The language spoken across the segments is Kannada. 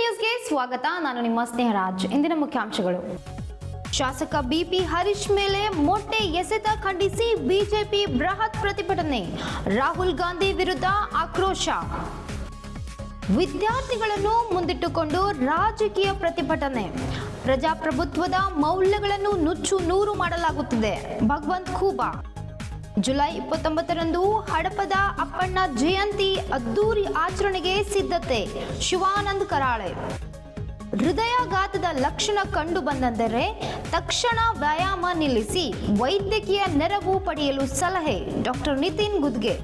ನ್ಯೂಸ್ಗೆ ಸ್ವಾಗತ. ನಾನು ನಿಮ್ಮ ಸ್ನೇಹರಾಜ್. ಇಂದಿನ ಮುಖ್ಯಾಂಶಗಳು. ಶಾಸಕ ಬಿಪಿ ಹರೀಶ್ ಮೇಲೆ ಮೊಟ್ಟೆ ಎಸೆತ ಖಂಡಿಸಿ ಬಿಜೆಪಿ ಬೃಹತ್ ಪ್ರತಿಭಟನೆ. ರಾಹುಲ್ ಗಾಂಧಿ ವಿರುದ್ಧ ಆಕ್ರೋಶ. ವಿದ್ಯಾರ್ಥಿಗಳನ್ನು ಮುಂದಿಟ್ಟುಕೊಂಡು ರಾಜಕೀಯ ಪ್ರತಿಭಟನೆ. ಪ್ರಜಾಪ್ರಭುತ್ವದ ಮೌಲ್ಯಗಳನ್ನು ನುಚ್ಚು ನೂರು ಮಾಡಲಾಗುತ್ತಿದೆ. ಭಗವಂತ್ ಖೂಬಾ. ಜುಲೈ 29ರಂದು ಹಡಪದ ಅಪ್ಪಣ್ಣ ಜಯಂತಿ ಅದ್ದೂರಿ ಆಚರಣೆಗೆ ಸಿದ್ಧತೆ. ಶಿವಾನಂದ್ ಕರಾಳೆ. ಹೃದಯಾಘಾತದ ಲಕ್ಷಣ ಕಂಡು ಬಂದರೆ ತಕ್ಷಣ ವ್ಯಾಯಾಮ ನಿಲ್ಲಿಸಿ ವೈದ್ಯಕೀಯ ನೆರವು ಪಡೆಯಲು ಸಲಹೆ. ಡಾಕ್ಟರ್ ನಿತಿನ್ ಗುದ್ಗೆ.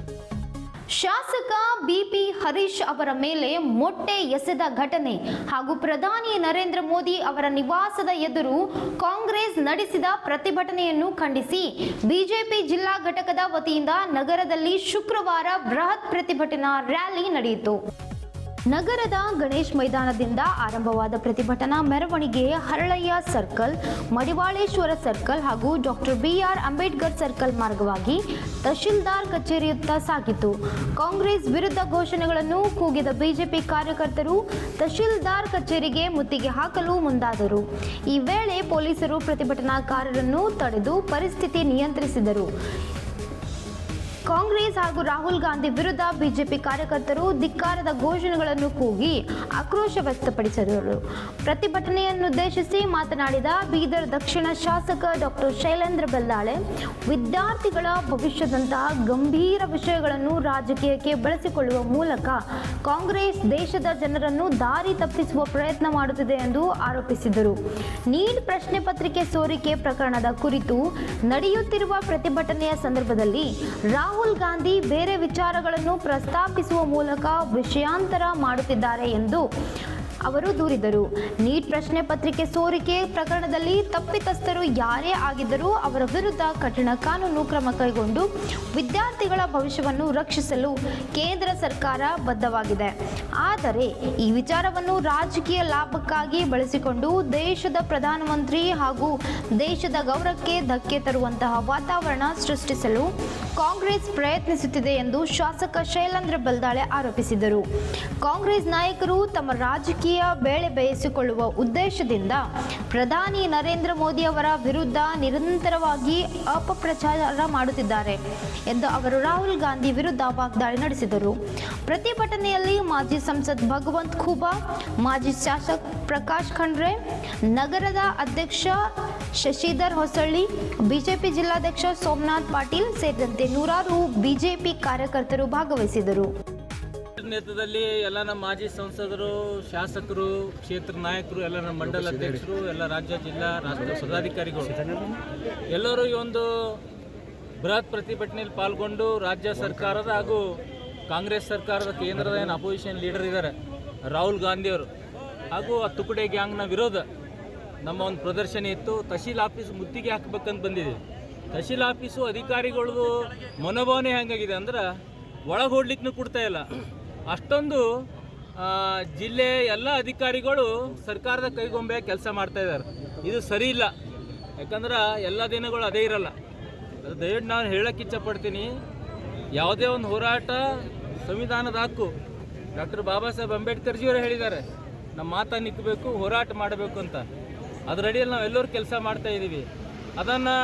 ಶಾಸಕ ಬಿಪಿ ಹರೀಶ್ ಅವರ ಮೇಲೆ ಮೊಟ್ಟೆ ಎಸೆದ ಘಟನೆ ಹಾಗೂ ಪ್ರಧಾನಿ ನರೇಂದ್ರ ಮೋದಿ ಅವರ ನಿವಾಸದ ಎದುರು ಕಾಂಗ್ರೆಸ್ ನಡೆಸಿದ ಪ್ರತಿಭಟನೆಯನ್ನು ಖಂಡಿಸಿ ಬಿಜೆಪಿ ಜಿಲ್ಲಾ ಘಟಕದ ವತಿಯಿಂದ ನಗರದಲ್ಲಿ ಶುಕ್ರವಾರ ಬೃಹತ್ ಪ್ರತಿಭಟನಾ ರ್ಯಾಲಿ ನಡೆಯಿತು. ನಗರದ ಗಣೇಶ್ ಮೈದಾನದಿಂದ ಆರಂಭವಾದ ಪ್ರತಿಭಟನಾ ಮೆರವಣಿಗೆ ಹರಳಯ್ಯ ಸರ್ಕಲ್, ಮಡಿವಾಳೇಶ್ವರ ಸರ್ಕಲ್ ಹಾಗೂ ಡಾಕ್ಟರ್ ಬಿಆರ್ ಅಂಬೇಡ್ಕರ್ ಸರ್ಕಲ್ ಮಾರ್ಗವಾಗಿ ತಹಶೀಲ್ದಾರ್ ಕಚೇರಿಯತ್ತ ಸಾಗಿತು. ಕಾಂಗ್ರೆಸ್ ವಿರುದ್ಧ ಘೋಷಣೆಗಳನ್ನು ಕೂಗಿದ ಬಿಜೆಪಿ ಕಾರ್ಯಕರ್ತರು ತಹಶೀಲ್ದಾರ್ ಕಚೇರಿಗೆ ಮುತ್ತಿಗೆ ಹಾಕಲು ಮುಂದಾದರು. ಈ ವೇಳೆ ಪೊಲೀಸರು ಪ್ರತಿಭಟನಾಕಾರರನ್ನು ತಡೆದು ಪರಿಸ್ಥಿತಿ ನಿಯಂತ್ರಿಸಿದರು. ಕಾಂಗ್ರೆಸ್ ಹಾಗೂ ರಾಹುಲ್ ಗಾಂಧಿ ವಿರುದ್ಧ ಬಿಜೆಪಿ ಕಾರ್ಯಕರ್ತರು ಧಿಕ್ಕಾರದ ಘೋಷಣೆಗಳನ್ನು ಕೂಗಿ ಆಕ್ರೋಶ ವ್ಯಕ್ತಪಡಿಸಿದರು. ಪ್ರತಿಭಟನೆಯನ್ನುದ್ದೇಶಿಸಿ ಮಾತನಾಡಿದ ಬೀದರ್ ದಕ್ಷಿಣ ಶಾಸಕ ಡಾಕ್ಟರ್ ಶೈಲೇಂದ್ರ ಬೆಲ್ಲಾಳೆ, ವಿದ್ಯಾರ್ಥಿಗಳ ಭವಿಷ್ಯದಂತಹ ಗಂಭೀರ ವಿಷಯಗಳನ್ನು ರಾಜಕೀಯಕ್ಕೆ ಬಳಸಿಕೊಳ್ಳುವ ಮೂಲಕ ಕಾಂಗ್ರೆಸ್ ದೇಶದ ಜನರನ್ನು ದಾರಿ ತಪ್ಪಿಸುವ ಪ್ರಯತ್ನ ಮಾಡುತ್ತಿದೆ ಎಂದು ಆರೋಪಿಸಿದರು. ನೀಟ್ ಪ್ರಶ್ನೆ ಪತ್ರಿಕೆ ಸೋರಿಕೆ ಪ್ರಕರಣದ ಕುರಿತು ನಡೆಯುತ್ತಿರುವ ಪ್ರತಿಭಟನೆಯ ಸಂದರ್ಭದಲ್ಲಿ ರಾಹುಲ್ ಗಾಂಧಿ ಬೇರೆ ವಿಚಾರಗಳನ್ನು ಪ್ರಸ್ತಾಪಿಸುವ ಮೂಲಕ ವಿಷಯಾಂತರ ಮಾಡುತ್ತಿದ್ದಾರೆ ಎಂದು ಅವರು ದೂರಿದರು. ನೀಟ್ ಪ್ರಶ್ನೆ ಪತ್ರಿಕೆ ಸೋರಿಕೆ ಪ್ರಕರಣದಲ್ಲಿ ತಪ್ಪಿತಸ್ಥರು ಯಾರೇ ಆಗಿದ್ದರೂ ಅವರ ವಿರುದ್ಧ ಕಠಿಣ ಕಾನೂನು ಕ್ರಮ ಕೈಗೊಂಡು ವಿದ್ಯಾರ್ಥಿಗಳ ಭವಿಷ್ಯವನ್ನು ರಕ್ಷಿಸಲು ಕೇಂದ್ರ ಸರ್ಕಾರ ಬದ್ಧವಾಗಿದೆ. ಆದರೆ ಈ ವಿಚಾರವನ್ನು ರಾಜಕೀಯ ಲಾಭಕ್ಕಾಗಿ ಬಳಸಿಕೊಂಡು ದೇಶದ ಪ್ರಧಾನಮಂತ್ರಿ ಹಾಗೂ ದೇಶದ ಗೌರವಕ್ಕೆ ಧಕ್ಕೆ ತರುವಂತಹ ವಾತಾವರಣ ಸೃಷ್ಟಿಸಲು ಕಾಂಗ್ರೆಸ್ ಪ್ರಯತ್ನಿಸುತ್ತಿದೆ ಎಂದು ಶಾಸಕ ಶೈಲೇಂದ್ರ ಬೆಲ್ದಾಳೆ ಆರೋಪಿಸಿದರು. ಕಾಂಗ್ರೆಸ್ ನಾಯಕರು ತಮ್ಮ ರಾಜಕೀಯ ಬೇಳೆ ಬೇಯಿಸಿಕೊಳ್ಳುವ ಉದ್ದೇಶದಿಂದ ಪ್ರಧಾನಿ ನರೇಂದ್ರ ಮೋದಿ ಅವರ ವಿರುದ್ಧ ನಿರಂತರವಾಗಿ ಅಪಪ್ರಚಾರ ಮಾಡುತ್ತಿದ್ದಾರೆ ಎಂದು ಅವರು ರಾಹುಲ್ ಗಾಂಧಿ ವಿರುದ್ಧ ವಾಗ್ದಾಳಿ ನಡೆಸಿದರು. ಪ್ರತಿಭಟನೆಯಲ್ಲಿ ಮಾಜಿ ಸಂಸದ್ ಭಗವಂತ್ ಖೂಬಾ, ಮಾಜಿ ಶಾಸಕ ಪ್ರಕಾಶ್ ಖಂಡ್ರೆ, ನಗರದ ಅಧ್ಯಕ್ಷ ಶಶಿಧರ್ ಹೊಸಳ್ಳಿ, ಬಿಜೆಪಿ ಜಿಲ್ಲಾಧ್ಯಕ್ಷ ಸೋಮನಾಥ್ ಪಾಟೀಲ್ ಸೇರಿದಂತೆ ನೂರಾರು ಬಿಜೆಪಿ ಕಾರ್ಯಕರ್ತರು ಭಾಗವಹಿಸಿದರು. ನೇತೃತ್ವದಲ್ಲಿ ಎಲ್ಲ ನಮ್ಮ ಮಾಜಿ ಸಂಸದರು, ಶಾಸಕರು, ಕ್ಷೇತ್ರ ನಾಯಕರು, ಎಲ್ಲ ನಮ್ಮ ಮಂಡಲ ಅಧ್ಯಕ್ಷರು, ಎಲ್ಲ ರಾಜ್ಯ ಜಿಲ್ಲಾ ರಾಷ್ಟ್ರ ಪದಾಧಿಕಾರಿಗಳು ಎಲ್ಲರೂ ಈ ಒಂದು ಬೃಹತ್ ಪ್ರತಿಭಟನೆಯಲ್ಲಿ ಪಾಲ್ಗೊಂಡು ರಾಜ್ಯ ಸರ್ಕಾರದ ಹಾಗೂ ಕಾಂಗ್ರೆಸ್ ಸರ್ಕಾರದ ಕೇಂದ್ರದ ಏನು ಅಪೋಸಿಷನ್ ಲೀಡರ್ ಇದ್ದಾರೆ ರಾಹುಲ್ ಗಾಂಧಿಯವರು ಹಾಗೂ ಆ ತುಕಡೆ ಗ್ಯಾಂಗ್ನ ವಿರೋಧ ನಮ್ಮ ಒಂದು ಪ್ರದರ್ಶನ ಇತ್ತು. ತಹಶೀಲ್ ಆಫೀಸ್ ಮುತ್ತಿಗೆ ಹಾಕಬೇಕಂತ ಬಂದಿದ್ದೀವಿ. ತಹಶೀಲ್ ಆಫೀಸು ಅಧಿಕಾರಿಗಳದು ಮನೋಭಾವನೆ ಹೆಂಗಾಗಿದೆ ಅಂದ್ರೆ ಒಳಗೆ ಹೋಗ್ಲಿಕ್ಕೂ ಕೊಡ್ತಾ ಇಲ್ಲ. ಅಷ್ಟೊಂದು ಜಿಲ್ಲೆ ಎಲ್ಲ ಅಧಿಕಾರಿಗಳು ಸರ್ಕಾರದ ಕೈಗೊಂಬೆ ಕೆಲಸ ಮಾಡ್ತಾ ಇದ್ದಾರೆ. ಇದು ಸರಿ ಇಲ್ಲ. ಯಾಕಂದ್ರೆ ಎಲ್ಲ ದಿನಗಳು ಅದೇ ಇರಲ್ಲ. ಅದು ದಯವಿಟ್ಟು ನಾನು ಹೇಳೋಕ್ಕೆ ಇಚ್ಛಪಡ್ತೀನಿ, ಯಾವುದೇ ಒಂದು ಹೋರಾಟ ಸಂವಿಧಾನದ ಹಕ್ಕು. ಡಾಕ್ಟರ್ ಬಾಬಾ ಸಾಹೇಬ್ ಅಂಬೇಡ್ಕರ್ಜಿಯವರು ಹೇಳಿದ್ದಾರೆ, ನಮ್ಮ ಮಾತಾ ನಿಕ್ಕಬೇಕು, ಹೋರಾಟ ಮಾಡಬೇಕು ಅಂತ. ಅದರ ಅಡಿಯಲ್ಲಿ ನಾವು ಎಲ್ಲರೂ ಕೆಲಸ ಮಾಡ್ತಾ ಇದ್ದೀವಿ. ಅದನ್ನು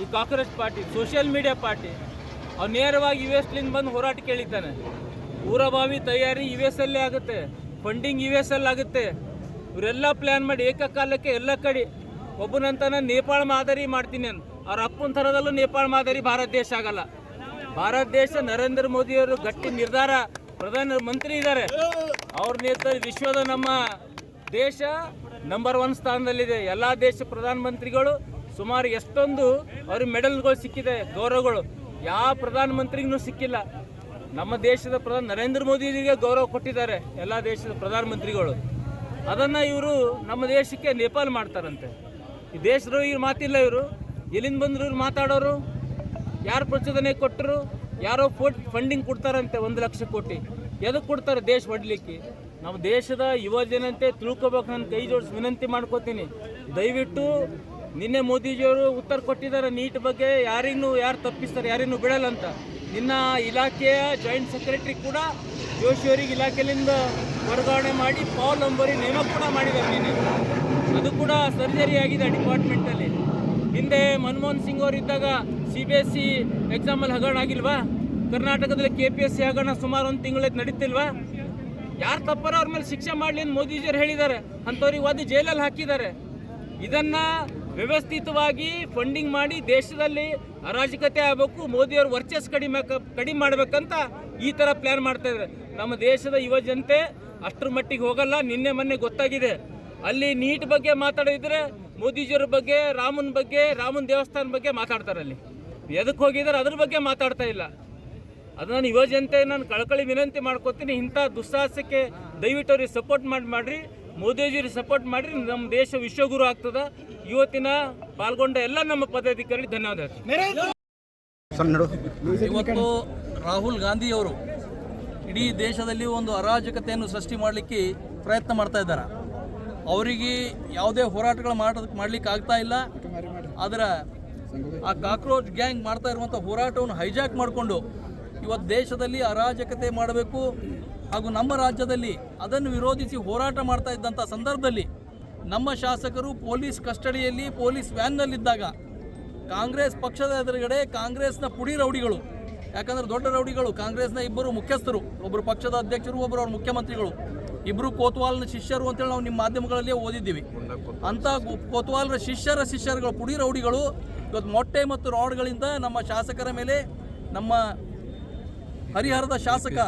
ಈ Congress party, social media party, ಅವ್ನು ನೇರವಾಗಿ US ಬಂದು ಹೋರಾಟ ಕೇಳಿದ್ದಾನೆ. ಪೂರ್ವಭಾವಿ ತಯಾರಿ US ಅಲ್ಲೇ ಆಗುತ್ತೆ, ಫಂಡಿಂಗ್ US ಅಲ್ಲಿ ಆಗುತ್ತೆ. ಇವರೆಲ್ಲ ಪ್ಲ್ಯಾನ್ ಮಾಡಿ ಏಕಕಾಲಕ್ಕೆ ಎಲ್ಲ ಕಡೆ ಒಬ್ಬನಂತನ ನೇಪಾಳ ಮಾದರಿ ಮಾಡ್ತೀನಿ ಅಂತ. ಅವ್ರ ಅಪ್ಪನ ಥರದಲ್ಲೂ ನೇಪಾಳ ಮಾದರಿ ಭಾರತ ದೇಶ ಆಗಲ್ಲ. ಭಾರತ ದೇಶ ನರೇಂದ್ರ ಮೋದಿಯವರು ಗಟ್ಟಿ ನಿರ್ಧಾರ, ಪ್ರಧಾನ ಮಂತ್ರಿ ಇದ್ದಾರೆ, ಅವ್ರ ನೇತೃತ್ವ ವಿಶ್ವದ ನಮ್ಮ ದೇಶ ನಂಬರ್ 1 ಸ್ಥಾನದಲ್ಲಿದೆ. ಎಲ್ಲ ದೇಶ ಪ್ರಧಾನಮಂತ್ರಿಗಳು ಸುಮಾರು ಎಷ್ಟೊಂದು ಅವ್ರಿಗೆ ಮೆಡಲ್ಗಳು ಸಿಕ್ಕಿದೆ, ಗೌರವಗಳು ಯಾವ ಪ್ರಧಾನಮಂತ್ರಿಗೂ ಸಿಕ್ಕಿಲ್ಲ. ನಮ್ಮ ದೇಶದ ನರೇಂದ್ರ ಮೋದಿಯವರಿಗೆ ಗೌರವ ಕೊಟ್ಟಿದ್ದಾರೆ ಎಲ್ಲ ದೇಶದ ಪ್ರಧಾನಮಂತ್ರಿಗಳು. ಅದನ್ನು ಇವರು ನಮ್ಮ ದೇಶಕ್ಕೆ ನೇಪಾಲ್ ಮಾಡ್ತಾರಂತೆ. ಈ ದೇಶದ್ರೋಹಿ ಮಾತಿಲ್ಲ. ಇವರು ಎಲ್ಲಿಂದ ಬಂದರು? ಇವ್ರು ಮಾತಾಡೋರು ಯಾರು ಪ್ರಚೋದನೆ ಕೊಟ್ಟರು? ಯಾರೋ ಫಂಡಿಂಗ್ ಕೊಡ್ತಾರಂತೆ 1 ಲಕ್ಷ ಕೋಟಿ. ಎದಕ್ಕೆ ಕೊಡ್ತಾರೆ? ದೇಶ ಹೊಡ್ಲಿಕ್ಕೆ. ನಮ್ಮ ದೇಶದ ಯುವ ಜನತೆ ತಿಳ್ಕೊಬೇಕು. ನಾನು ಕೈ ಜೋಡಿಸಿ ವಿನಂತಿ ಮಾಡ್ಕೋತೀನಿ, ದಯವಿಟ್ಟು ನಿನ್ನೆ ಮೋದಿಜಿಯವರು ಉತ್ತರ ಕೊಟ್ಟಿದ್ದಾರೆ ನೀಟ್ ಬಗ್ಗೆ, ಯಾರು ತಪ್ಪಿಸ್ತಾರೆ, ಯಾರಿನ್ನೂ ಬಿಡಲ್ಲ ಅಂತ. ನಿನ್ನ ಇಲಾಖೆಯ ಜಾಯಿಂಟ್ ಸೆಕ್ರೆಟರಿ ಕೂಡ ಜೋಶಿಯವರಿಗೆ ಇಲಾಖೆಯಿಂದ ವರ್ಗಾವಣೆ ಮಾಡಿ ಪಾಲ್ ನಂಬರಿ ನೇಮಕ ಕೂಡ ಮಾಡಿದ್ದಾರೆ ನಿನ್ನೆ. ಅದು ಕೂಡ ಸರ್ಜರಿ ಆಗಿದೆ ಡಿಪಾರ್ಟ್ಮೆಂಟಲ್ಲಿ. ಹಿಂದೆ ಮನಮೋಹನ್ ಸಿಂಗ್ ಅವರು ಇದ್ದಾಗ CBSE ಎಕ್ಸಾಮಲ್ಲಿ ಹಗರಣ ಆಗಿಲ್ವಾ? ಕರ್ನಾಟಕದಲ್ಲಿ KPSC ಹಗರಣ ಸುಮಾರು ಒಂದು ತಿಂಗಳಿಗೆ ನಡೀತಿಲ್ವಾ? ಯಾರು ತಪ್ಪರ ಅವ್ರ ಮೇಲೆ ಶಿಕ್ಷೆ ಮಾಡಲಿ ಅಂತ ಮೋದಿಜಿಯವರು ಹೇಳಿದ್ದಾರೆ. ಅಂಥವ್ರಿಗೆ ಒದ್ದು ಜೈಲಲ್ಲಿ ಹಾಕಿದ್ದಾರೆ. ಇದನ್ನು ವ್ಯವಸ್ಥಿತವಾಗಿ ಫಂಡಿಂಗ್ ಮಾಡಿ ದೇಶದಲ್ಲಿ ಅರಾಜಕತೆ ಆಗಬೇಕು, ಮೋದಿಯವರು ವರ್ಚಸ್ ಕಡಿಮೆ ಮಾಡಬೇಕಂತ ಈ ಥರ ಪ್ಲ್ಯಾನ್ ಮಾಡ್ತಾ ಇದ್ದಾರೆ. ನಮ್ಮ ದೇಶದ ಯುವ ಜನತೆ ಅಷ್ಟರ ಮಟ್ಟಿಗೆ ಹೋಗಲ್ಲ. ನಿನ್ನೆ ಮೊನ್ನೆ ಗೊತ್ತಾಗಿದೆ. ಅಲ್ಲಿ ನೀಟ್ ಬಗ್ಗೆ ಮಾತಾಡಿದರೆ ಮೋದಿಜಿಯವ್ರ ಬಗ್ಗೆ, ರಾಮನ ಬಗ್ಗೆ, ರಾಮನ ದೇವಸ್ಥಾನ ಬಗ್ಗೆ ಮಾತಾಡ್ತಾರೆ. ಅಲ್ಲಿ ಎದಕ್ಕೆ ಹೋಗಿದ್ದಾರೆ ಅದ್ರ ಬಗ್ಗೆ ಮಾತಾಡ್ತಾ ಇಲ್ಲ. ಅದು ನಾನು ಯುವ ಜನತೆ ನಾನು ಕಳಕಳಿ ವಿನಂತಿ ಮಾಡ್ಕೊತೀನಿ, ಇಂಥ ದುಸ್ಸಾಹಸಕ್ಕೆ ದಯವಿಟ್ಟು ಅವ್ರಿಗೆ ಸಪೋರ್ಟ್ ಮಾಡಿರಿ, ಮೋದಿಜಿಯವ್ರಿಗೆ ಸಪೋರ್ಟ್ ಮಾಡಿರಿ. ನಮ್ಮ ದೇಶ ವಿಶ್ವಗುರು ಆಗ್ತದೆ. ಇವತ್ತಿನ ಪಾಲ್ಗೊಂಡ ಎಲ್ಲ ನಮ್ಮ ಪದಾಧಿಕಾರಿಗಳಿಗೆ ಧನ್ಯವಾದ. ಇವತ್ತು ರಾಹುಲ್ ಗಾಂಧಿಯವರು ಇಡೀ ದೇಶದಲ್ಲಿ ಒಂದು ಅರಾಜಕತೆಯನ್ನು ಸೃಷ್ಟಿ ಮಾಡಲಿಕ್ಕೆ ಪ್ರಯತ್ನ ಮಾಡ್ತಾ ಇದ್ದಾರೆ. ಅವರಿಗೆ ಯಾವುದೇ ಹೋರಾಟಗಳು ಮಾಡಲಿಕ್ಕೆ ಆಗ್ತಾ ಇಲ್ಲ. ಆದರೆ ಆ ಕಾಕ್ರೋಚ್ ಗ್ಯಾಂಗ್ ಮಾಡ್ತಾ ಇರುವಂಥ ಹೋರಾಟವನ್ನು ಹೈಜಾಕ್ ಮಾಡಿಕೊಂಡು ಇವತ್ತು ದೇಶದಲ್ಲಿ ಅರಾಜಕತೆ ಮಾಡಬೇಕು ಹಾಗೂ ನಮ್ಮ ರಾಜ್ಯದಲ್ಲಿ ಅದನ್ನು ವಿರೋಧಿಸಿ ಹೋರಾಟ ಮಾಡ್ತಾ ಇದ್ದಂಥ ಸಂದರ್ಭದಲ್ಲಿ ನಮ್ಮ ಶಾಸಕರು ಪೊಲೀಸ್ ಕಸ್ಟಡಿಯಲ್ಲಿ ಪೊಲೀಸ್ ವ್ಯಾನ್ನಲ್ಲಿದ್ದಾಗ ಕಾಂಗ್ರೆಸ್ ಪಕ್ಷದ ಎದುರುಗಡೆ ಕಾಂಗ್ರೆಸ್ನ ಪುಡಿ ರೌಡಿಗಳು, ಯಾಕಂದರೆ ದೊಡ್ಡ ರೌಡಿಗಳು ಕಾಂಗ್ರೆಸ್ನ ಇಬ್ಬರು ಮುಖ್ಯಸ್ಥರು, ಒಬ್ಬರು ಪಕ್ಷದ ಅಧ್ಯಕ್ಷರು, ಒಬ್ಬರು ಅವ್ರ ಮುಖ್ಯಮಂತ್ರಿಗಳು, ಇಬ್ಬರು ಕೋತ್ವಾಲ್ನ ಶಿಷ್ಯರು ಅಂತೇಳಿ ನಾವು ನಿಮ್ಮ ಮಾಧ್ಯಮಗಳಲ್ಲಿ ಓದಿದ್ದೀವಿ. ಅಂಥ ಕೋತ್ವಾಲ್ರ ಶಿಷ್ಯರುಗಳು ಪುಡಿ ರೌಡಿಗಳು ಇವತ್ತು ಮೊಟ್ಟೆ ಮತ್ತು ರಾಡ್ಗಳಿಂದ ನಮ್ಮ ಶಾಸಕರ ಮೇಲೆ, ನಮ್ಮ ಹರಿಹರದ ಶಾಸಕ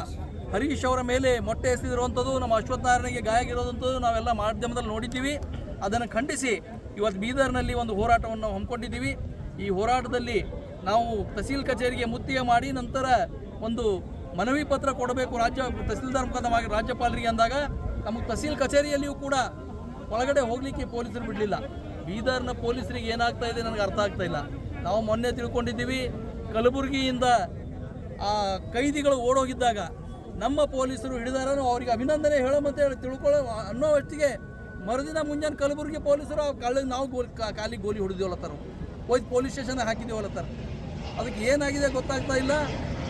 ಹರೀಶ್ ಅವರ ಮೇಲೆ ಮೊಟ್ಟೆ ಎಸೆದಿರುವಂಥದ್ದು, ನಮ್ಮ ಅಶ್ವತ್ಥನಾರಾಯಣಗೆ ಗಾಯ ಆಗಿರೋದಂಥದ್ದು ನಾವೆಲ್ಲ ಮಾಧ್ಯಮದಲ್ಲಿ ನೋಡಿದ್ದೀವಿ. ಅದನ್ನು ಖಂಡಿಸಿ ಇವತ್ತು ಬೀದರ್ನಲ್ಲಿ ಒಂದು ಹೋರಾಟವನ್ನು ನಾವು ಹಮ್ಮಿಕೊಂಡಿದ್ದೀವಿ. ಈ ಹೋರಾಟದಲ್ಲಿ ನಾವು ತಹಸೀಲ್ ಕಚೇರಿಗೆ ಮುತ್ತಿಗೆ ಮಾಡಿ ನಂತರ ಒಂದು ಮನವಿ ಪತ್ರ ಕೊಡಬೇಕು ತಹಸೀಲ್ದಾರ್ ಮುಖಾಂತರವಾಗಿ ರಾಜ್ಯಪಾಲರಿಗೆ ಅಂದಾಗ ನಮಗೆ ತಹಸೀಲ್ ಕಚೇರಿಯಲ್ಲಿಯೂ ಕೂಡ ಒಳಗಡೆ ಹೋಗಲಿಕ್ಕೆ ಪೊಲೀಸರು ಬಿಡಲಿಲ್ಲ. ಬೀದರ್ನ ಪೊಲೀಸರಿಗೆ ಏನಾಗ್ತಾ ಇದೆ ನನಗೆ ಅರ್ಥ ಆಗ್ತಾ ಇಲ್ಲ. ನಾವು ಮೊನ್ನೆ ತಿಳ್ಕೊಂಡಿದ್ದೀವಿ, ಕಲಬುರಗಿಯಿಂದ ಆ ಕೈದಿಗಳು ಓಡೋಗಿದ್ದಾಗ ನಮ್ಮ ಪೊಲೀಸರು ಹಿಡಿದಾರನು ಅವರಿಗೆ ಅಭಿನಂದನೆ ಹೇಳೋಮಂತ ಹೇಳಿ ಅನ್ನೋ ಹೊತ್ತಿಗೆ ಮರುದಿನ ಮುಂಜಾನೆ ಕಲಬುರಗಿ ಪೊಲೀಸರು ನಾವು ಕಾಲಿಗೆ ಗೋಲಿ ಹೊಡೆದಿವಲ್ಲತ್ತಾರ, ಹೋಗಿ ಪೊಲೀಸ್ ಸ್ಟೇಷನ್ ಹಾಕಿದ್ದೀವಲ್ಲತ್ತಾರ. ಅದಕ್ಕೆ ಏನಾಗಿದೆ ಗೊತ್ತಾಗ್ತಾ ಇಲ್ಲ.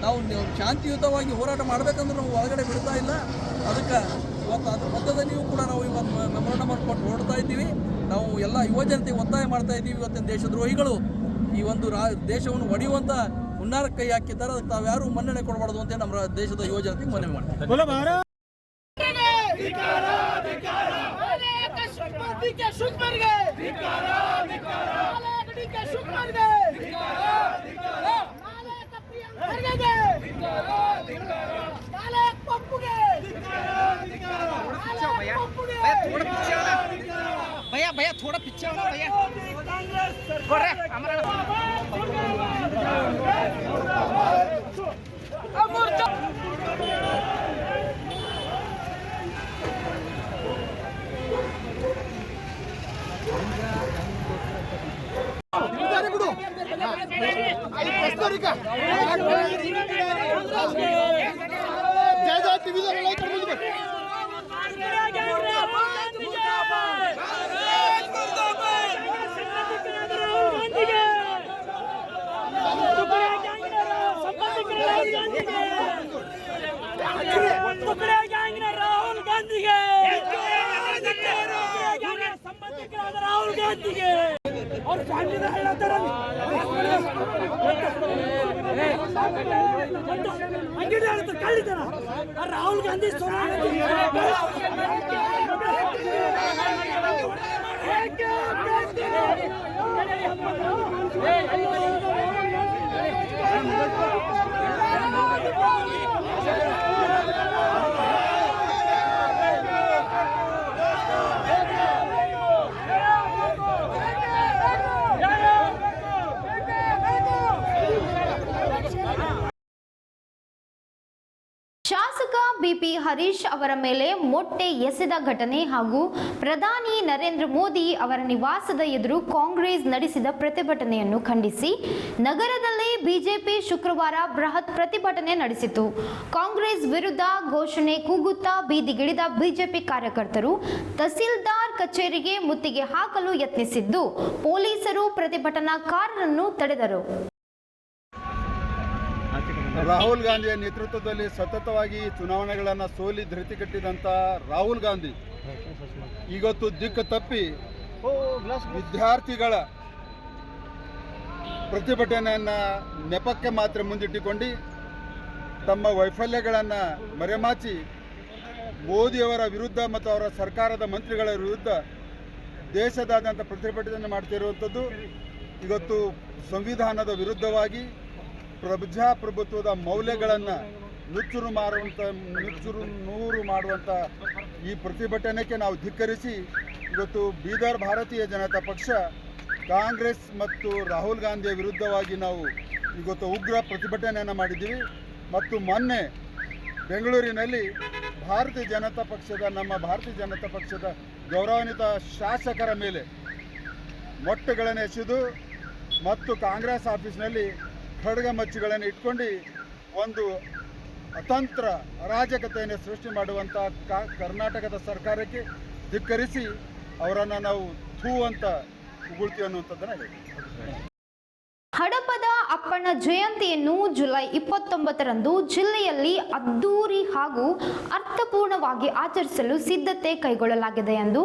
ನಾವು ಶಾಂತಿಯುತವಾಗಿ ಹೋರಾಟ ಮಾಡಬೇಕಂದ್ರೆ ನಾವು ಒಳಗಡೆ ಬಿಡ್ತಾ ಇಲ್ಲ. ಅದಕ್ಕೆ ಇವತ್ತು ಅದ್ರ ಮಧ್ಯದಲ್ಲಿಯೂ ಕೂಡ ನಾವು ಇವತ್ತು ಮೆಮೊರಂಡಮ್ ಕೊಟ್ಟು ಹೊರಡ್ತಾ ಇದ್ದೀವಿ. ನಾವು ಎಲ್ಲ ಯುವಜನತೆಗೆ ಒತ್ತಾಯ ಮಾಡ್ತಾ ಇದ್ದೀವಿ. ಇವತ್ತಿನ ದೇಶದ್ರೋಹಿಗಳು ಈ ಒಂದು ದೇಶವನ್ನು ಒಡೆಯುವಂಥ ಹುನ್ನಾರಕ್ಕೆ ಕೈ ಹಾಕಿದ್ದಾರೆ. ಅದಕ್ಕೆ ತಾವ್ಯಾರು ಮನ್ನಣೆ ಕೊಡಬಾರ್ದು ಅಂತ ನಮ್ಮ ದೇಶದ ಯುವಜನತೆಗೆ ಮನವಿ ಮಾಡ್ತಾರೆ. भैया थोड़ा पीछे हो ना भैया, बोल रहे हमारा ರಾಹುಲ್ ಗಾಂಧಿಗೆ ಅವ್ರ ಫ್ಯಾಮಿಲಿನ ಹೇಳತ್ತಾರ ಹಂಗೆ ಹೇಳ್ತಾರೆ ಕಳ್ಳಿತಾರ. ರಾಹುಲ್ ಗಾಂಧಿ ಶಾಸಕ ಬಿಪಿ ಹರೀಶ್ ಅವರ ಮೇಲೆ ಮೊಟ್ಟೆ ಎಸೆದ ಘಟನೆ ಹಾಗೂ ಪ್ರಧಾನಿ ನರೇಂದ್ರ ಮೋದಿ ಅವರ ನಿವಾಸದ ಎದುರು ಕಾಂಗ್ರೆಸ್ ನಡೆಸಿದ ಪ್ರತಿಭಟನೆಯನ್ನು ಖಂಡಿಸಿ ನಗರದಲ್ಲಿ ಬಿಜೆಪಿ ಶುಕ್ರವಾರ ಬೃಹತ್ ಪ್ರತಿಭಟನೆ ನಡೆಸಿತು. ಕಾಂಗ್ರೆಸ್ ವಿರುದ್ಧ ಘೋಷಣೆ ಕೂಗುತ್ತಾ ಬೀದಿಗಿಳಿದ ಬಿಜೆಪಿ ಕಾರ್ಯಕರ್ತರು ತಹಸೀಲ್ದಾರ್ ಕಚೇರಿಗೆ ಮುತ್ತಿಗೆ ಹಾಕಲು ಯತ್ನಿಸಿದ್ದು ಪೊಲೀಸರು ಪ್ರತಿಭಟನಾಕಾರರನ್ನು ತಡೆದರು. ರಾಹುಲ್ ಗಾಂಧಿಯ ನೇತೃತ್ವದಲ್ಲಿ ಸತತವಾಗಿ ಚುನಾವಣೆಗಳನ್ನು ಸೋಲಿ ಧೃತಿಗೆಟ್ಟಿದಂಥ ರಾಹುಲ್ ಗಾಂಧಿ ಇವತ್ತು ದಿಕ್ಕು ತಪ್ಪಿ ವಿದ್ಯಾರ್ಥಿಗಳ ಪ್ರತಿಭಟನೆಯನ್ನು ನೆಪಕ್ಕೆ ಮಾತ್ರ ಮುಂದಿಟ್ಟುಕೊಂಡು ತಮ್ಮ ವೈಫಲ್ಯಗಳನ್ನು ಮರೆಮಾಚಿ ಮೋದಿಯವರ ವಿರುದ್ಧ ಮತ್ತು ಅವರ ಸರ್ಕಾರದ ಮಂತ್ರಿಗಳ ವಿರುದ್ಧ ದೇಶದಾದ್ಯಂತ ಪ್ರತಿಭಟನೆ ಮಾಡ್ತಿರುವಂಥದ್ದು ಇವತ್ತು ಸಂವಿಧಾನದ ವಿರುದ್ಧವಾಗಿ ಪ್ರಜಾಪ್ರಭುತ್ವದ ಮೌಲ್ಯಗಳನ್ನು ನೂರು ಮಾಡುವಂಥ ಈ ಪ್ರತಿಭಟನೆಗೆ ನಾವು ಧಿಕ್ಕರಿಸಿ ಇವತ್ತು ಬೀದರ್ ಭಾರತೀಯ ಜನತಾ ಪಕ್ಷ ಕಾಂಗ್ರೆಸ್ ಮತ್ತು ರಾಹುಲ್ ಗಾಂಧಿಯ ವಿರುದ್ಧವಾಗಿ ನಾವು ಇವತ್ತು ಉಗ್ರ ಪ್ರತಿಭಟನೆಯನ್ನು ಮಾಡಿದ್ದೀವಿ. ಮತ್ತು ಮೊನ್ನೆ ಬೆಂಗಳೂರಿನಲ್ಲಿ ನಮ್ಮ ಭಾರತೀಯ ಜನತಾ ಪಕ್ಷದ ಗೌರವಾನ್ವಿತ ಶಾಸಕರ ಮೇಲೆ ಮೊಟ್ಟೆಗಳನ್ನು ಎಸೆದು ಮತ್ತು ಕಾಂಗ್ರೆಸ್ ಆಫೀಸ್ನಲ್ಲಿ ಖಡ್ಗ ಮಚ್ಚುಗಳನ್ನು ಇಟ್ಕೊಂಡು ಒಂದು ಅತಂತ್ರ ಅರಾಜಕತೆಯನ್ನು ಸೃಷ್ಟಿ ಮಾಡುವಂಥ ಕರ್ನಾಟಕದ ಸರ್ಕಾರಕ್ಕೆ ಧಿಕ್ಕರಿಸಿ ಅವರನ್ನು ನಾವು ಥೂ ಅಂತ ಉಗುಳ್ತೀವಿ ಅನ್ನುವಂಥದ್ದನ್ನು ಹೇಳಿ. ಹಡಪದ ಅಪ್ಪಣ್ಣ ಜಯಂತಿಯನ್ನು ಜುಲೈ 29ರಂದು ಜಿಲ್ಲೆಯಲ್ಲಿ ಅದ್ದೂರಿ ಹಾಗೂ ಅರ್ಥಪೂರ್ಣವಾಗಿ ಆಚರಿಸಲು ಸಿದ್ಧತೆ ಕೈಗೊಳ್ಳಲಾಗಿದೆ ಎಂದು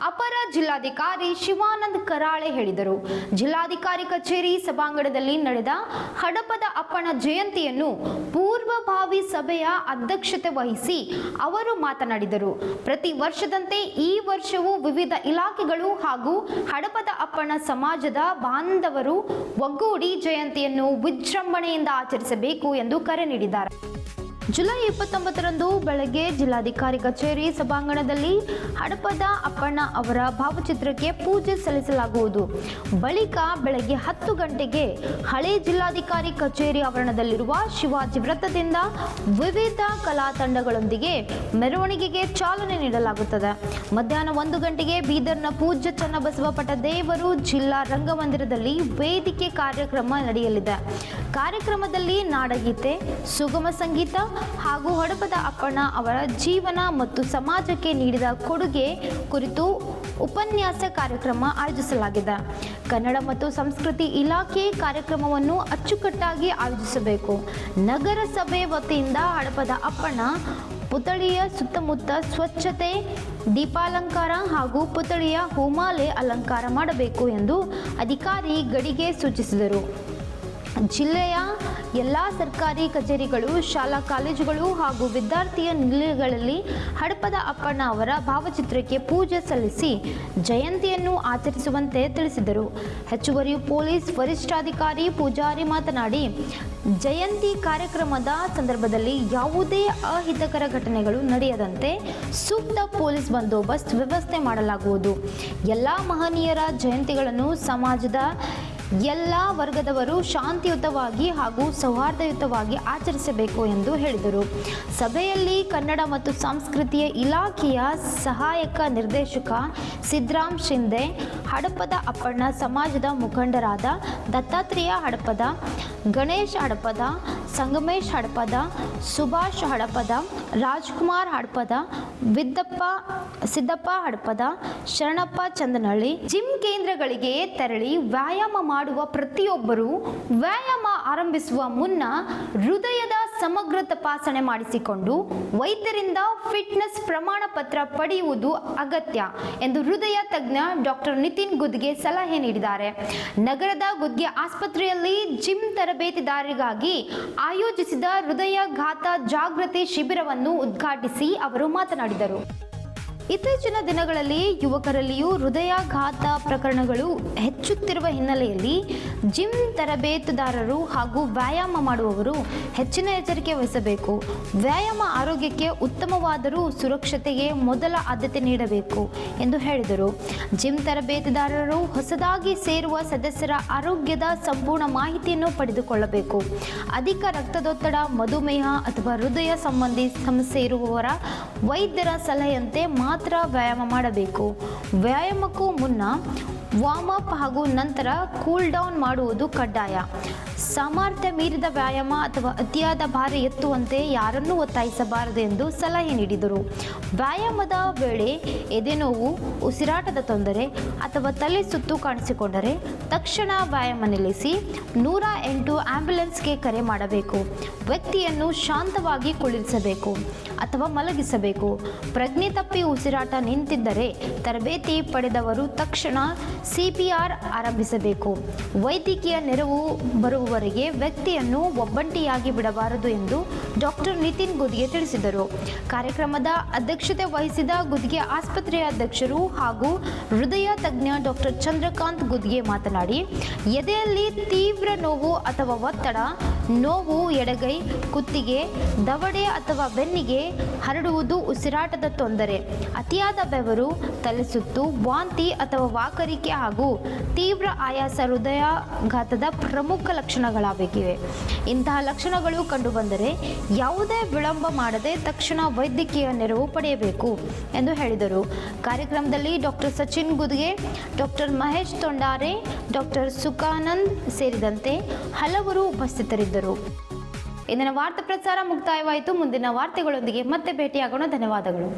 ಅಪರ ಜಿಲ್ಲಾಧಿಕಾರಿ ಶಿವಾನಂದ ಕರಾಳೆ ಹೇಳಿದರು. ಜಿಲ್ಲಾಧಿಕಾರಿ ಕಚೇರಿ ಸಭಾಂಗಣದಲ್ಲಿ ನಡೆದ ಹಡಪದ ಅಪ್ಪಣ್ಣ ಜಯಂತಿಯನ್ನು ಪೂರ್ವಭಾವಿ ಸಭೆಯ ಅಧ್ಯಕ್ಷತೆ ವಹಿಸಿ ಅವರು ಮಾತನಾಡಿದರು. ಪ್ರತಿ ವರ್ಷದಂತೆ ಈ ವರ್ಷವೂ ವಿವಿಧ ಇಲಾಖೆಗಳು ಹಾಗೂ ಹಡಪದ ಅಪ್ಪಣ್ಣ ಸಮಾಜದ ಬಾಂಧವರು ಒಗ್ಗೂಡಿ ಜಯಂತಿಯನ್ನು ವಿಜೃಂಭಣೆಯಿಂದ ಆಚರಿಸಬೇಕು ಎಂದು ಕರೆ ನೀಡಿದ್ದಾರೆ. ಜುಲೈ 29ರಂದು ಬೆಳಗ್ಗೆ ಜಿಲ್ಲಾಧಿಕಾರಿ ಕಚೇರಿ ಸಭಾಂಗಣದಲ್ಲಿ ಹಡಪದ ಅಪ್ಪಣ್ಣ ಅವರ ಭಾವಚಿತ್ರಕ್ಕೆ ಪೂಜೆ ಸಲ್ಲಿಸಲಾಗುವುದು. ಬಳಿಕ ಬೆಳಗ್ಗೆ 10 ಗಂಟೆಗೆ ಹಳೆ ಜಿಲ್ಲಾಧಿಕಾರಿ ಕಚೇರಿ ಆವರಣದಲ್ಲಿರುವ ಶಿವಾಜಿ ವೃತ್ತದಿಂದ ವಿವಿಧ ಕಲಾ ತಂಡಗಳೊಂದಿಗೆ ಮೆರವಣಿಗೆಗೆ ಚಾಲನೆ ನೀಡಲಾಗುತ್ತದೆ. ಮಧ್ಯಾಹ್ನ 1 ಗಂಟೆಗೆ ಬೀದರ್ನ ಪೂಜ್ಯ ಚನ್ನಬಸವ ಪಟದೇವರು ಜಿಲ್ಲಾ ರಂಗಮಂದಿರದಲ್ಲಿ ವೇದಿಕೆ ಕಾರ್ಯಕ್ರಮ ನಡೆಯಲಿದೆ. ಕಾರ್ಯಕ್ರಮದಲ್ಲಿ ನಾಡಗೀತೆ, ಸುಗಮ ಸಂಗೀತ ಹಾಗೂ ಹಡಪದ ಅಪ್ಪಣ್ಣ ಅವರ ಜೀವನ ಮತ್ತು ಸಮಾಜಕ್ಕೆ ನೀಡಿದ ಕೊಡುಗೆ ಕುರಿತು ಉಪನ್ಯಾಸ ಕಾರ್ಯಕ್ರಮ ಆಯೋಜಿಸಲಾಗಿದೆ. ಕನ್ನಡ ಮತ್ತು ಸಂಸ್ಕೃತಿ ಇಲಾಖೆ ಕಾರ್ಯಕ್ರಮವನ್ನು ಅಚ್ಚುಕಟ್ಟಾಗಿ ಆಯೋಜಿಸಬೇಕು. ನಗರಸಭೆ ವತಿಯಿಂದ ಹಡಪದ ಅಪ್ಪಣ್ಣ ಪುತ್ಥಳಿಯ ಸುತ್ತಮುತ್ತ ಸ್ವಚ್ಛತೆ, ದೀಪಾಲಂಕಾರ ಹಾಗೂ ಪುತ್ಥಳಿಯ ಹೂಮಾಲೆ ಅಲಂಕಾರ ಮಾಡಬೇಕು ಎಂದು ಅಧಿಕಾರಿ ಗಡಿಗೆ ಸೂಚಿಸಿದರು. ಜಿಲ್ಲೆಯ ಎಲ್ಲ ಸರ್ಕಾರಿ ಕಚೇರಿಗಳು, ಶಾಲಾ ಕಾಲೇಜುಗಳು ಹಾಗೂ ವಿದ್ಯಾರ್ಥಿಯ ನಿಲಯಗಳಲ್ಲಿ ಹಡಪದ ಅಪ್ಪಣ್ಣ ಅವರ ಭಾವಚಿತ್ರಕ್ಕೆ ಪೂಜೆ ಸಲ್ಲಿಸಿ ಜಯಂತಿಯನ್ನು ಆಚರಿಸುವಂತೆ ತಿಳಿಸಿದರು. ಹೆಚ್ಚುವರಿ ಪೊಲೀಸ್ ವರಿಷ್ಠಾಧಿಕಾರಿ ಪೂಜಾರಿ ಮಾತನಾಡಿ, ಜಯಂತಿ ಕಾರ್ಯಕ್ರಮದ ಸಂದರ್ಭದಲ್ಲಿ ಯಾವುದೇ ಅಹಿತಕರ ಘಟನೆಗಳು ನಡೆಯದಂತೆ ಸೂಕ್ತ ಪೊಲೀಸ್ ಬಂದೋಬಸ್ತ್ ವ್ಯವಸ್ಥೆ ಮಾಡಲಾಗುವುದು. ಎಲ್ಲ ಮಹನೀಯರ ಜಯಂತಿಗಳನ್ನು ಸಮಾಜದ ಎಲ್ಲ ವರ್ಗದವರು ಶಾಂತಿಯುತವಾಗಿ ಹಾಗೂ ಸೌಹಾರ್ದಯುತವಾಗಿ ಆಚರಿಸಬೇಕು ಎಂದು ಹೇಳಿದರು. ಸಭೆಯಲ್ಲಿ ಕನ್ನಡ ಮತ್ತು ಸಂಸ್ಕೃತಿಯ ಇಲಾಖೆಯ ಸಹಾಯಕ ನಿರ್ದೇಶಕ ಸಿದ್ದರಾಮ್ ಶಿಂದೆ, ಹಡಪದ ಅಪ್ಪಣ್ಣ ಸಮಾಜದ ಮುಖಂಡರಾದ ದತ್ತಾತ್ರೇಯ ಹಡಪದ, ಗಣೇಶ್ ಹಡಪದ, ಸಂಗಮೇಶ್ ಹಡಪದ, ಸುಭಾಷ್ ಹಡಪದ, ರಾಜ್ಕುಮಾರ್ ಹಡಪದ, ಸಿದ್ದಪ್ಪ ಹಡಪದ, ಶರಣಪ್ಪ ಚಂದನಹಳ್ಳಿ ಜಿಮ್ ಕೇಂದ್ರಗಳಿಗೆ ತೆರಳಿ ವ್ಯಾಯಾಮ ಮಾಡುವ ಪ್ರತಿಯೊಬ್ಬರು ವ್ಯಾಯಾಮ ಆರಂಭಿಸುವ ಮುನ್ನ ಹೃದಯದ ಸಮಗ್ರ ತಪಾಸಣೆ ಮಾಡಿಸಿಕೊಂಡು ವೈದ್ಯರಿಂದ ಫಿಟ್ನೆಸ್ ಪ್ರಮಾಣ ಪತ್ರ ಪಡೆಯುವುದು ಅಗತ್ಯ ಎಂದು ಹೃದಯ ತಜ್ಞ ಡಾಕ್ಟರ್ ನಿತಿನ್ ಗುದ್ಗೆ ಸಲಹೆ ನೀಡಿದ್ದಾರೆ. ನಗರದ ಗುದ್ಗೆ ಆಸ್ಪತ್ರೆಯಲ್ಲಿ ಜಿಮ್ ತರಬೇತಿದಾರರಿಗಾಗಿ ಆಯೋಜಿಸಿದ ಹೃದಯಘಾತ ಜಾಗೃತಿ ಶಿಬಿರವನ್ನು ಉದ್ಘಾಟಿಸಿ ಅವರು ಮಾತನಾಡಿದರು. ಇತ್ತೀಚಿನ ದಿನಗಳಲ್ಲಿ ಯುವಕರಲ್ಲಿಯೂ ಹೃದಯಾಘಾತ ಪ್ರಕರಣಗಳು ಹೆಚ್ಚುತ್ತಿರುವ ಹಿನ್ನೆಲೆಯಲ್ಲಿ ಜಿಮ್ ತರಬೇತುದಾರರು ಹಾಗೂ ವ್ಯಾಯಾಮ ಮಾಡುವವರು ಹೆಚ್ಚಿನ ಎಚ್ಚರಿಕೆ ವಹಿಸಬೇಕು. ವ್ಯಾಯಾಮ ಆರೋಗ್ಯಕ್ಕೆ ಉತ್ತಮವಾದರೂ ಸುರಕ್ಷತೆಗೆ ಮೊದಲ ಆದ್ಯತೆ ನೀಡಬೇಕು ಎಂದು ಹೇಳಿದರು. ಜಿಮ್ ತರಬೇತುದಾರರು ಹೊಸದಾಗಿ ಸೇರುವ ಸದಸ್ಯರ ಆರೋಗ್ಯದ ಸಂಪೂರ್ಣ ಮಾಹಿತಿಯನ್ನು ಪಡೆದುಕೊಳ್ಳಬೇಕು. ಅಧಿಕ ರಕ್ತದೊತ್ತಡ, ಮಧುಮೇಹ ಅಥವಾ ಹೃದಯ ಸಂಬಂಧಿ ಸಮಸ್ಯೆ ಇರುವವರ ವೈದ್ಯರ ಸಲಹೆಯಂತೆ ಮಾತ್ರ ವ್ಯಾಯಾಮ ಮಾಡಬೇಕು. ವ್ಯಾಯಾಮಕ್ಕೂ ಮುನ್ನ ವಾರ್ಮ್ ಅಪ್ ಹಾಗೂ ನಂತರ ಕೂಲ್ ಡೌನ್ ಮಾಡುವುದು ಕಡ್ಡಾಯ. ಸಾಮರ್ಥ್ಯ ಮೀರಿದ ವ್ಯಾಯಾಮ ಅಥವಾ ಅತಿಯಾದ ಭಾರ ಎತ್ತುವಂತೆ ಯಾರನ್ನೂ ಒತ್ತಾಯಿಸಬಾರದು ಎಂದು ಸಲಹೆ ನೀಡಿದರು. ವ್ಯಾಯಾಮದ ವೇಳೆ ಎದೆನೋವು, ಉಸಿರಾಟದ ತೊಂದರೆ ಅಥವಾ ತಲೆ ಸುತ್ತು ಕಾಣಿಸಿಕೊಂಡರೆ ತಕ್ಷಣ ವ್ಯಾಯಾಮ ನಿಲ್ಲಿಸಿ 108 ಆಂಬ್ಯುಲೆನ್ಸ್ಗೆ ಕರೆ ಮಾಡಬೇಕು. ವ್ಯಕ್ತಿಯನ್ನು ಶಾಂತವಾಗಿ ಕುಳ್ಳಿರಿಸಬೇಕು ಅಥವಾ ಮಲಗಿಸಬೇಕು. ಪ್ರಜ್ಞೆ ತಪ್ಪಿ ಉಸಿರಾಟ ನಿಂತಿದ್ದರೆ ತರಬೇತಿ ಪಡೆದವರು ತಕ್ಷಣ CPR ಆರಂಭಿಸಬೇಕು. ವೈದ್ಯಕೀಯ ನೆರವು ಬರುವವರೆಗೆ ವ್ಯಕ್ತಿಯನ್ನು ಒಬ್ಬಂಟಿಯಾಗಿ ಬಿಡಬಾರದು ಎಂದು ಡಾಕ್ಟರ್ ನಿತಿನ್ ಗುದ್ಗೆ ತಿಳಿಸಿದರು. ಕಾರ್ಯಕ್ರಮದ ಅಧ್ಯಕ್ಷತೆ ವಹಿಸಿದ ಗುದ್ಗೆ ಆಸ್ಪತ್ರೆಯ ಅಧ್ಯಕ್ಷರು ಹಾಗೂ ಹೃದಯ ತಜ್ಞ ಡಾಕ್ಟರ್ ಚಂದ್ರಕಾಂತ್ ಗುದ್ಗೆ ಮಾತನಾಡಿ, ಎದೆಯಲ್ಲಿ ತೀವ್ರ ನೋವು ಅಥವಾ ಒತ್ತಡ, ನೋವು ಎಡಗೈ, ಕುತ್ತಿಗೆ, ದವಡೆ ಅಥವಾ ಬೆನ್ನಿಗೆ ಹರಡುವುದು, ಉಸಿರಾಟದ ತೊಂದರೆ, ಅತಿಯಾದ ಬೆವರು, ತಲೆಸುತ್ತು, ವಾಂತಿ ಅಥವಾ ವಾಕರಿಕೆ ಹಾಗೂ ತೀವ್ರ ಆಯಾಸ ಹೃದಯಾಘಾತದ ಪ್ರಮುಖ ಲಕ್ಷಣಗಳಾಗಿವೆ. ಇಂತಹ ಲಕ್ಷಣಗಳು ಕಂಡುಬಂದರೆ ಯಾವುದೇ ವಿಳಂಬ ಮಾಡದೆ ತಕ್ಷಣ ವೈದ್ಯಕೀಯ ನೆರವು ಪಡೆಯಬೇಕು ಎಂದು ಹೇಳಿದರು. ಕಾರ್ಯಕ್ರಮದಲ್ಲಿ doctor Sachin Gudge, doctor Mahesh Tondare, doctor Sukhanand ಸೇರಿದಂತೆ ಹಲವರು ಉಪಸ್ಥಿತರಿದ್ದರು. ಇಂದಿನ ವಾರ್ತಾ ಪ್ರಸಾರ ಮುಕ್ತಾಯವಾಯಿತು. ಮುಂದಿನ ವಾರ್ತೆಗಳೊಂದಿಗೆ ಮತ್ತೆ ಭೇಟಿಯಾಗೋಣ. ಧನ್ಯವಾದಗಳು.